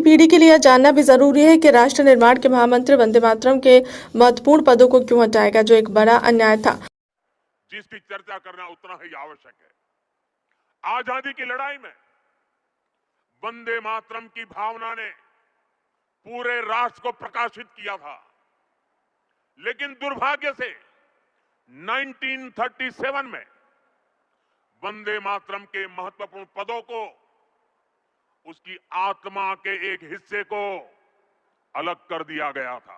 पीढ़ी के लिए जानना भी जरूरी है कि राष्ट्र निर्माण के महामंत्र वंदे मातरम के महत्वपूर्ण पदों को क्यों हटाएगा, जो एक बड़ा अन्याय था। जिसकी चर्चा करना उतना ही आवश्यक है। आजादी की लड़ाई में वंदे मातरम की भावना ने पूरे राष्ट्र को प्रकाशित किया था, लेकिन दुर्भाग्य से 1937 में वंदे मातरम के महत्वपूर्ण पदों को, उसकी आत्मा के एक हिस्से को अलग कर दिया गया था।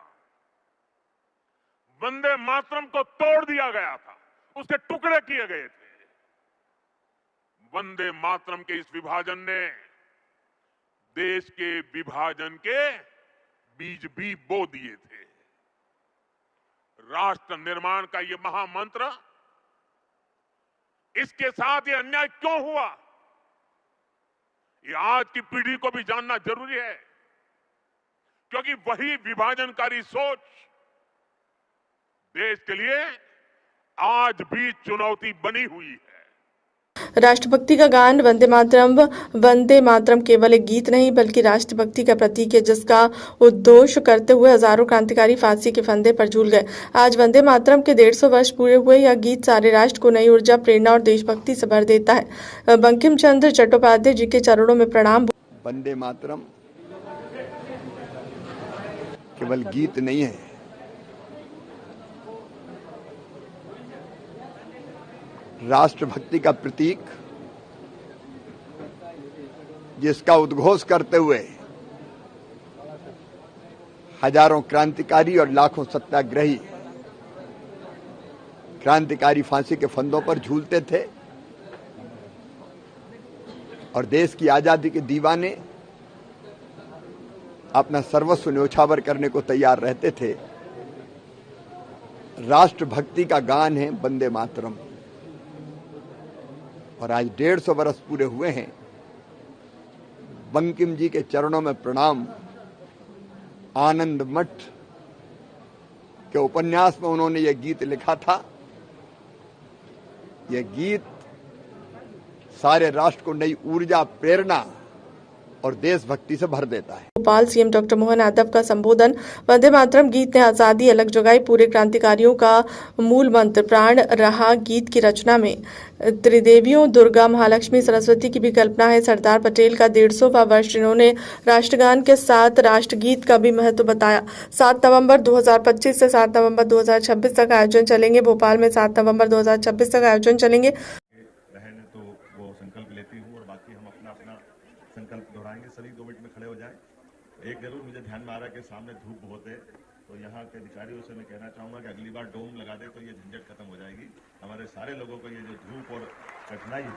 वंदे मातरम को तोड़ दिया गया था, उसके टुकड़े किए गए थे। वंदे मातरम के इस विभाजन ने देश के विभाजन के बीज भी बो दिए थे। राष्ट्र निर्माण का ये महामंत्र, इसके साथ ये अन्याय क्यों हुआ, ये आज की पीढ़ी को भी जानना जरूरी है, क्योंकि वही विभाजनकारी सोच देश के लिए आज भी चुनौती बनी हुई है। राष्ट्रभक्ति का गान वंदे मातरम केवल एक गीत नहीं बल्कि राष्ट्रभक्ति का प्रतीक है, जिसका उद्घोष करते हुए हजारों क्रांतिकारी फांसी के फंदे पर झूल गए। आज वंदे मातरम के 150 वर्ष पूरे हुए, यह गीत सारे राष्ट्र को नई ऊर्जा, प्रेरणा और देशभक्ति से भर देता है। बंकिम चंद्र चट्टोपाध्याय जी के चरणों में प्रणाम। वंदे मातरम केवल गीत नहीं है, राष्ट्रभक्ति का प्रतीक, जिसका उद्घोष करते हुए हजारों क्रांतिकारी और लाखों सत्याग्रही क्रांतिकारी फांसी के फंदों पर झूलते थे और देश की आजादी के दीवाने अपना सर्वस्व न्योछावर करने को तैयार रहते थे। राष्ट्रभक्ति का गान है वंदे मातरम, और आज 150 वर्ष पूरे हुए हैं। बंकिम जी के चरणों में प्रणाम। आनंद मठ के उपन्यास में उन्होंने यह गीत लिखा था। यह गीत सारे राष्ट्र को नई ऊर्जा, प्रेरणा और देशभक्ति से भर देता है। भोपाल सीएम डॉक्टर मोहन यादव का संबोधन। वंदे मातरम गीत ने आजादी अलग जगाई, पूरे क्रांतिकारियों का मूल मंत्र प्राण रहा। गीत की रचना में त्रिदेवियों दुर्गा, महालक्ष्मी, सरस्वती की भी कल्पना है। सरदार पटेल का 150वां वर्ष, जिन्होंने राष्ट्रगान के साथ राष्ट्रगीत का भी महत्व बताया। 7 नवंबर 2025 से 7 नवंबर 2026 तक आयोजन चलेंगे। भोपाल में 7 नवंबर 2026 तक आयोजन चलेंगे। संकल्प दोहराएंगे। सभी 2 मिनट में खड़े हो जाएं। एक जरूर मुझे ध्यान में आ रहा है कि सामने धूप बहुत है, तो यहाँ के अधिकारियों से मैं कहना चाहूंगा कि अगली बार डोम लगा दे तो ये झंझट खत्म हो जाएगी। हमारे सारे लोगों को ये जो धूप और कठिनाई है,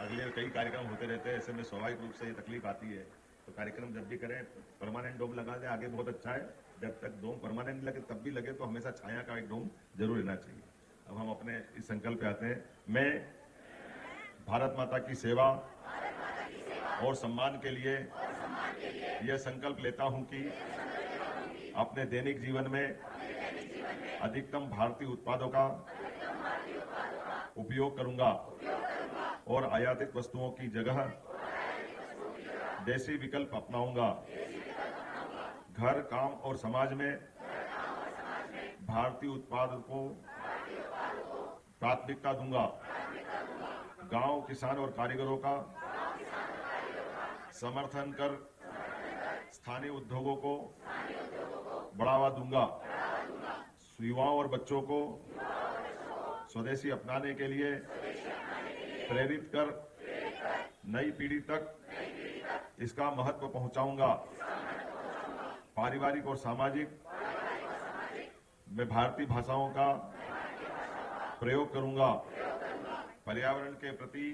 अगले कई कार्यक्रम होते रहते हैं, ऐसे में स्वाभाविक रूप से ये तकलीफ आती है। तो कार्यक्रम जब भी करें परमानेंट डोम लगा दे, आगे बहुत अच्छा है। जब तक डोम परमानेंट लगे, तब भी लगे तो हमेशा छाया का एक डोम जरूर रहना चाहिए। अब हम अपने इस संकल्प पे आते हैं। मैं भारत माता की सेवा और सम्मान के लिए यह संकल्प लेता हूं कि अपने दैनिक जीवन में अधिकतम भारतीय उत्पादों का उपयोग करूंगा और आयातित वस्तुओं की जगह देसी विकल्प अपनाऊंगा। घर, काम और समाज में भारतीय उत्पादों को प्राथमिकता दूंगा। गांव, किसान और कारीगरों का समर्थन कर स्थानीय उद्योगों को बढ़ावा दूंगा। युवाओं और बच्चों को स्वदेशी अपनाने के लिए प्रेरित कर नई पीढ़ी तक इसका महत्व पहुंचाऊंगा। पारिवारिक और सामाजिक में भारतीय भाषाओं का प्रयोग करूंगा। पर्यावरण के प्रति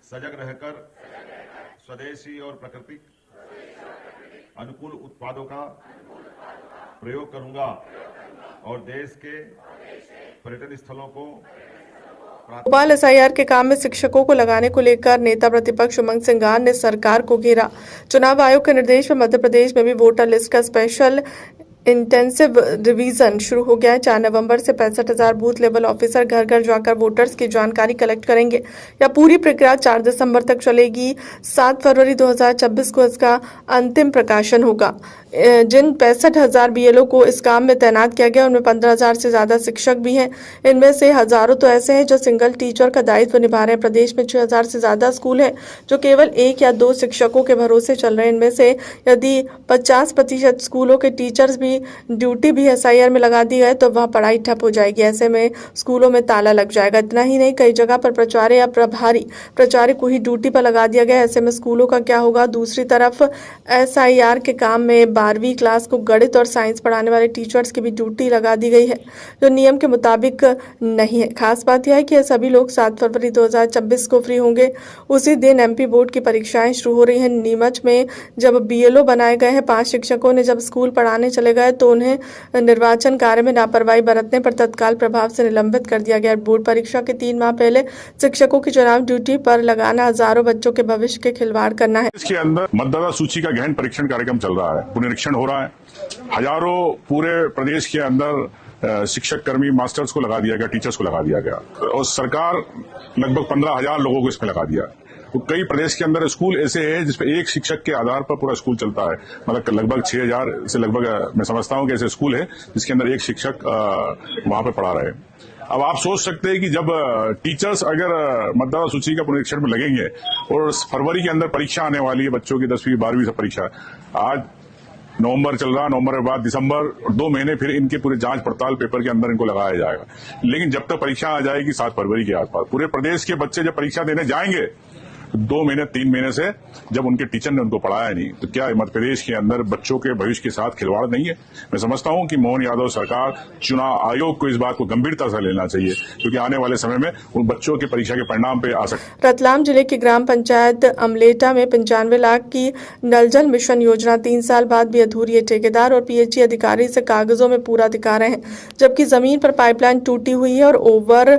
सजग रहकर स्वदेशी और प्राकृतिक अनुकूल उत्पादों का प्रयोग करूंगा और देश के पर्यटन स्थलों को भोपाल एसआईआर के काम में शिक्षकों को लगाने को लेकर नेता प्रतिपक्ष उमंग सिंगार ने सरकार को घेरा। चुनाव आयोग के निर्देश पर मध्य प्रदेश में भी वोटर लिस्ट का स्पेशल इंटेंसिव रिवीजन शुरू हो गया है। 4 नवंबर से 65,000 बूथ लेवल ऑफिसर घर घर जाकर वोटर्स की जानकारी कलेक्ट करेंगे। यह पूरी प्रक्रिया 4 दिसंबर तक चलेगी। 7 फरवरी 2026 को इसका अंतिम प्रकाशन होगा। जिन 65,000 बीएलओ को इस काम में तैनात किया गया उनमें 15,000 से ज्यादा शिक्षक भी हैं। इनमें से हजारों तो ऐसे हैं जो सिंगल टीचर का दायित्व निभा रहे हैं। प्रदेश में 6,000 से ज्यादा स्कूल हैं जो केवल 1 या 2 शिक्षकों के भरोसे चल रहे हैं। इनमें से यदि 50% स्कूलों के टीचर्स भी ड्यूटी भी एसआईआर में लगा दी गए तो वह पढ़ाई ठप हो जाएगी। ऐसे में स्कूलों में ताला लग जाएगा। इतना ही नहीं, कई जगह पर प्राचार्य या प्रभारी प्राचार्य को ही ड्यूटी पर लगा दिया गया। ऐसे में स्कूलों का क्या होगा। दूसरी तरफ एसआईआर के काम में 12वीं क्लास को गणित और साइंस पढ़ाने वाले टीचर्स की भी ड्यूटी लगा दी गई है जो नियम के मुताबिक नहीं है। खास बात यह है कि ये सभी लोग 7 फरवरी 2026 को फ्री होंगे। उसी दिन एमपी बोर्ड की परीक्षाएं शुरू हो रही हैं। नीमच में जब बीएलओ बनाए गए हैं, 5 शिक्षकों ने जब स्कूल पढ़ाने चले गए तो उन्हें निर्वाचन कार्य में लापरवाही बरतने पर तत्काल प्रभाव से निलंबित कर दिया गया। बोर्ड परीक्षा के 3 माह पहले शिक्षकों की चुनाव ड्यूटी पर लगाना हजारों बच्चों के भविष्य के खिलवाड़ करना है। इसके अंदर मतदाता सूची का गहन परीक्षण कार्यक्रम चल रहा है, पुनरीक्षण हो रहा है। हजारों पूरे प्रदेश के अंदर शिक्षक कर्मी मास्टर्स को लगा दिया गया, टीचर्स को लगा दिया गया और सरकार लगभग 15,000 लोगों को इसमें लगा दिया। तो कई प्रदेश के अंदर स्कूल ऐसे हैं जिसपे एक शिक्षक के आधार पर पूरा स्कूल चलता है। मतलब लगभग 6,000 से लगभग मैं समझता हूं कि ऐसे स्कूल है जिसके अंदर एक शिक्षक वहां पे पढ़ा रहे। अब आप सोच सकते हैं कि जब टीचर्स अगर मतदाता सूची का पुनरीक्षण में लगेंगे और फरवरी के अंदर परीक्षा आने वाली है बच्चों की 10वीं 12वीं से परीक्षा, आज नवंबर चल रहा, नवंबर के बाद दिसंबर, 2 महीने फिर इनके पूरे जांच पड़ताल पेपर के अंदर इनको लगाया जाएगा। लेकिन जब तक परीक्षा आ जाएगी 7 फरवरी के आसपास, पूरे प्रदेश के बच्चे जब परीक्षा देने जाएंगे 2 महीने 3 महीने से जब उनके टीचर ने उनको पढ़ाया नहीं, तो क्या मध्य प्रदेश के अंदर बच्चों के भविष्य के साथ खिलवाड़ नहीं है। मैं समझता हूं कि मोहन यादव सरकार, चुनाव आयोग को इस बात को गंभीरता से लेना चाहिए क्योंकि आने वाले समय में उन बच्चों के परीक्षा के परिणाम पे आ सकते। रतलाम जिले की ग्राम पंचायत अमलेटा में 95 लाख की नल जल मिशन योजना 3 साल बाद भी अधूरी है। ठेकेदार और पीएचई अधिकारी से कागजों में पूरा दिखा रहे हैं जबकि जमीन पर पाइपलाइन टूटी हुई है और ओवर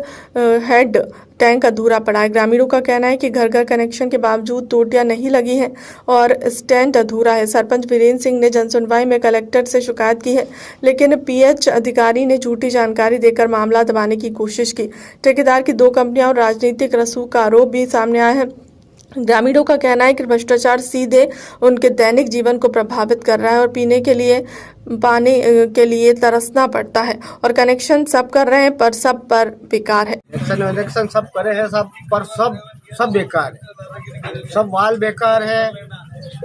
हेड टैंक अधूरा पड़ा है। ग्रामीणों का कहना है कि घर घर कनेक्शन के बावजूद टोटियां नहीं लगी हैं और स्टैंड अधूरा है। सरपंच वीरेंद्र सिंह ने जनसुनवाई में कलेक्टर से शिकायत की है लेकिन पीएच अधिकारी ने झूठी जानकारी देकर मामला दबाने की कोशिश की। ठेकेदार की 2 कंपनियां और राजनीतिक रसूख का आरोप भी सामने आया है। ग्रामीणों का कहना है कि भ्रष्टाचार सीधे उनके दैनिक जीवन को प्रभावित कर रहा है और पीने के लिए पानी के लिए तरसना पड़ता है और कनेक्शन सब कर रहे हैं पर सब पर बेकार है। इलेक्शन सब करे हैं सब पर सब बेकार है, सब वाल बेकार है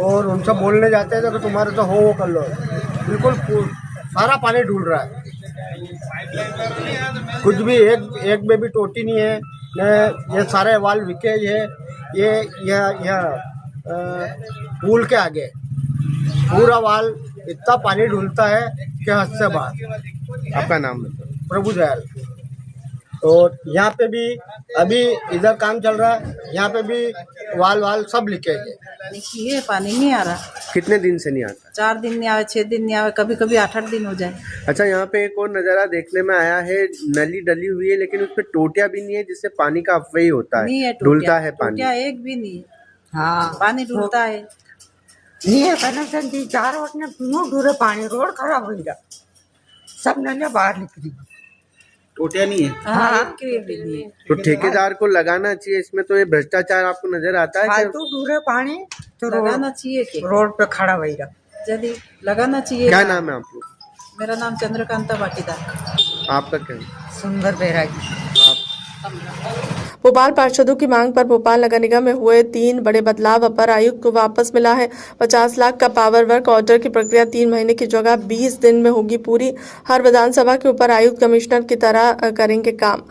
और उनसे बोलने जाते हैं तो तुम्हारे तो हो वो कर लो। बिल्कुल सारा पानी ढूंढ रहा है, कुछ भी एक में भी टोटी नहीं है। ये सारे वाल लीकेज है। ये पुल के आगे पूरा वाल इतना पानी ढूंढता है कि हद से बाहर। आपका नाम? प्रभु दयाल। और यहाँ पे भी अभी इधर काम चल रहा है, यहाँ पे भी वाल सब लीकेज है। देखिए पानी नहीं आ रहा। कितने दिन से नहीं आता? 4 दिन नहीं आवे, 6 दिन नहीं आवे, कभी कभी 8-8 दिन हो जाए। अच्छा, यहाँ पे एक और नज़ारा देखने में आया है, नली डली हुई है लेकिन उसपे टोटियां भी नहीं है जिससे पानी का अपव्यय होता है। नहीं है, डुलता है पानी। टोटियां एक भी नहीं है। हाँ, पानी डुलता है। नहीं है कनेक्शन थी 4 वोट ने ढूंढे पानी, रोड खराब हो गया, सब नलियाँ बाहर निकली। टोटियां नहीं है। हाँ, एक भी नहीं है। तो ठेकेदार को लगाना चाहिए इसमें। तो ये भ्रष्टाचार आपको नजर आता है? फालतू ढूंढे पानी तो लगाना चाहिए कि रोड पे खड़ा हो गया। जल्दी लगाना चाहिए। क्या नाम है आप लोग? मेरा नाम चंद्रकांता पाटीदार। आपका क्या? सुंदर बैरागी। भोपाल पार्षदों की मांग पर भोपाल नगर निगम में हुए 3 बड़े बदलाव। अपर आयुक्त को वापस मिला है 50 लाख का पावर वर्क ऑर्डर की प्रक्रिया 3 महीने की जगह 20 दिन में होगी पूरी। हर विधानसभा के ऊपर आयुक्त कमिश्नर की तरह करेंगे काम।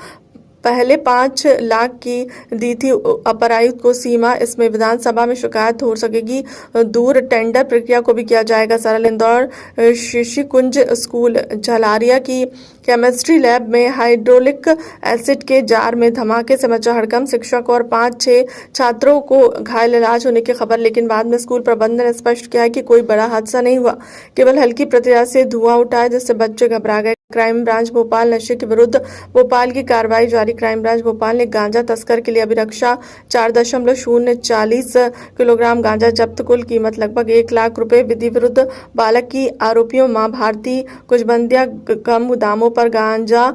पहले 5 लाख की दी थी अपर आयुक्त को सीमा, इसमें विधानसभा में शिकायत हो सकेगी दूर। टेंडर प्रक्रिया को भी किया जाएगा सरल। इंदौर शीशी कुंज स्कूल झलारिया की केमिस्ट्री लैब में हाइड्रोलिक एसिड के जार में धमाके से मचा हड़कंप। शिक्षक और 5-6 छात्रों को घायल इलाज होने की खबर, लेकिन बाद में स्कूल प्रबंधन ने स्पष्ट किया है कि कोई बड़ा हादसा नहीं हुआ, केवल हल्की प्रतिक्रिया से धुआं उठा है जिससे बच्चे घबरा गए। क्राइम ब्रांच भोपाल नशे के विरुद्ध भोपाल की कार्रवाई जारी। क्राइम ब्रांच भोपाल ने गांजा तस्कर के लिए अभिरक्षा 4.040 किलोग्राम गांजा जब्त, कुल कीमत लगभग 1 लाख रुपए। विधि विरुद्ध बालक की आरोपियों मां भारती कुचबंदिया कम दामों पर गांजा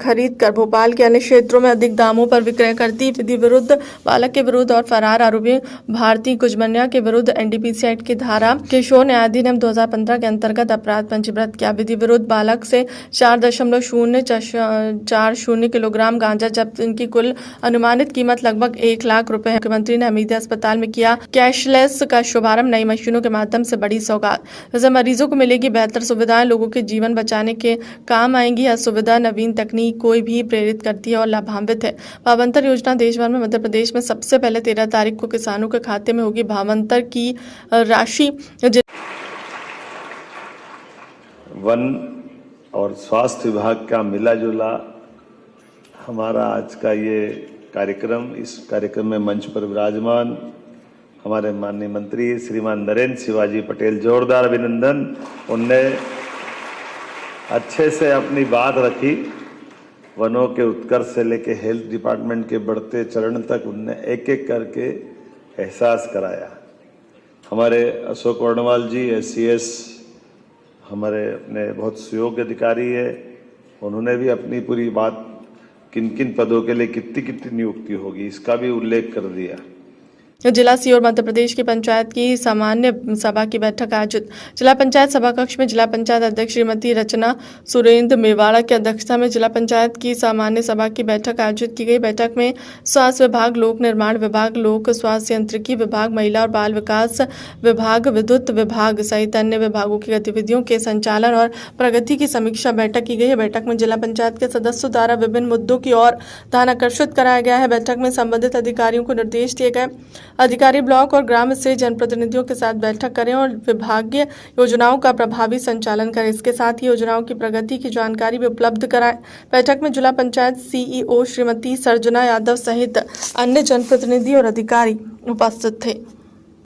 खरीद कर भोपाल के अन्य क्षेत्रों में अधिक दामों पर विक्रय करती। विधि विरुद्ध बालक के विरुद्ध और फरार आरोपी भारती कुचबंदिया के विरुद्ध एनडीपीसी एक्ट की धारा किशोर न्याय अधिनियम 2015 के अंतर्गत अपराध पंजीबृत किया। विधि विरुद्ध बालक से 4.040 किलोग्राम गांजा जब्त, इनकी कुल अनुमानित कीमत लगभग 1 लाख रुपए है। मुख्यमंत्री ने हमीदिया अस्पताल में किया कैशलेस का शुभारंभ। नई मशीनों के माध्यम से बड़ी सौगात, जैसे मरीजों को मिलेगी बेहतर सुविधाएं, लोगों के जीवन बचाने के काम आएंगी। यह सुविधा नवीन तकनीक कोई भी प्रेरित करती है और लाभान्वित है। भावांतर योजना देश भर में मध्य प्रदेश में सबसे पहले 13 तारीख को किसानों के खाते में होगी भावांतर की राशि। वन और स्वास्थ्य विभाग का मिला जुला हमारा आज का ये कार्यक्रम, इस कार्यक्रम में मंच पर विराजमान हमारे माननीय मंत्री श्रीमान नरेंद्र शिवाजी पटेल, जोरदार अभिनंदन। उनने अच्छे से अपनी बात रखी। वनों के उत्कर्ष से लेके हेल्थ डिपार्टमेंट के बढ़ते चरण तक उनने एक एक करके एहसास कराया। हमारे अशोक वर्णवाल जी SCS हमारे अपने बहुत सुयोग्य अधिकारी है, उन्होंने भी अपनी पूरी बात किन किन पदों के लिए कितनी कितनी नियुक्ति होगी इसका भी उल्लेख कर दिया। जिला सीओर मध्य प्रदेश की पंचायत की सामान्य सभा की बैठक आयोजित। जिला पंचायत सभा कक्ष में जिला पंचायत अध्यक्ष श्रीमती रचना सुरेंद्र मेवाड़ा की अध्यक्षता में जिला पंचायत की सामान्य सभा की बैठक आयोजित की गई। बैठक में स्वास्थ्य विभाग, लोक निर्माण विभाग, लोक स्वास्थ्य यांत्रिकी विभाग, महिला और बाल विकास विभाग, विद्युत विभाग सहित अन्य विभागों की गतिविधियों के संचालन और प्रगति की समीक्षा बैठक की गई है। बैठक में जिला पंचायत के सदस्यों द्वारा विभिन्न मुद्दों की ओर ध्यान आकर्षित कराया गया है। बैठक में संबंधित अधिकारियों को निर्देश दिए गए। अधिकारी ब्लॉक और ग्राम स्तर जनप्रतिनिधियों के साथ बैठक करें और विभागीय योजनाओं का प्रभावी संचालन करें। इसके साथ ही योजनाओं की प्रगति की जानकारी भी उपलब्ध कराएं। बैठक में जिला पंचायत CEO श्रीमती सर्जना यादव सहित अन्य जनप्रतिनिधि और अधिकारी उपस्थित थे।